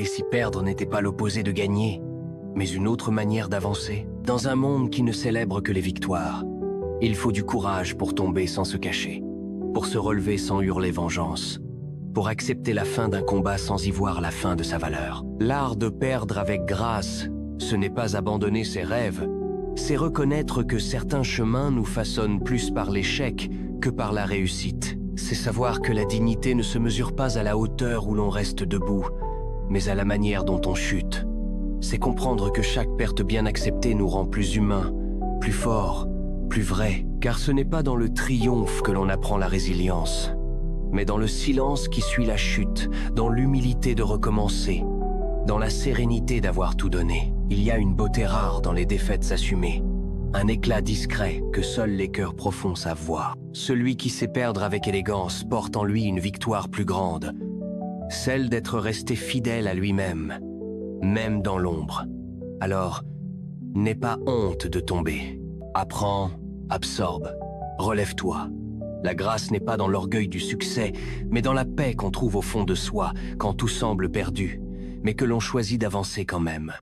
Et si perdre n'était pas l'opposé de gagner, mais une autre manière d'avancer? Dans un monde qui ne célèbre que les victoires, il faut du courage pour tomber sans se cacher, pour se relever sans hurler vengeance, pour accepter la fin d'un combat sans y voir la fin de sa valeur. L'art de perdre avec grâce, ce n'est pas abandonner ses rêves, c'est reconnaître que certains chemins nous façonnent plus par l'échec que par la réussite. C'est savoir que la dignité ne se mesure pas à la hauteur où l'on reste debout, mais à la manière dont on chute. C'est comprendre que chaque perte bien acceptée nous rend plus humains, plus forts, plus vrais. Car ce n'est pas dans le triomphe que l'on apprend la résilience, mais dans le silence qui suit la chute, dans l'humilité de recommencer, dans la sérénité d'avoir tout donné. Il y a une beauté rare dans les défaites assumées, un éclat discret que seuls les cœurs profonds savent voir. Celui qui sait perdre avec élégance porte en lui une victoire plus grande, celle d'être resté fidèle à lui-même, même dans l'ombre. Alors, n'aie pas honte de tomber. Apprends, absorbe, relève-toi. La grâce n'est pas dans l'orgueil du succès, mais dans la paix qu'on trouve au fond de soi quand tout semble perdu, mais que l'on choisit d'avancer quand même.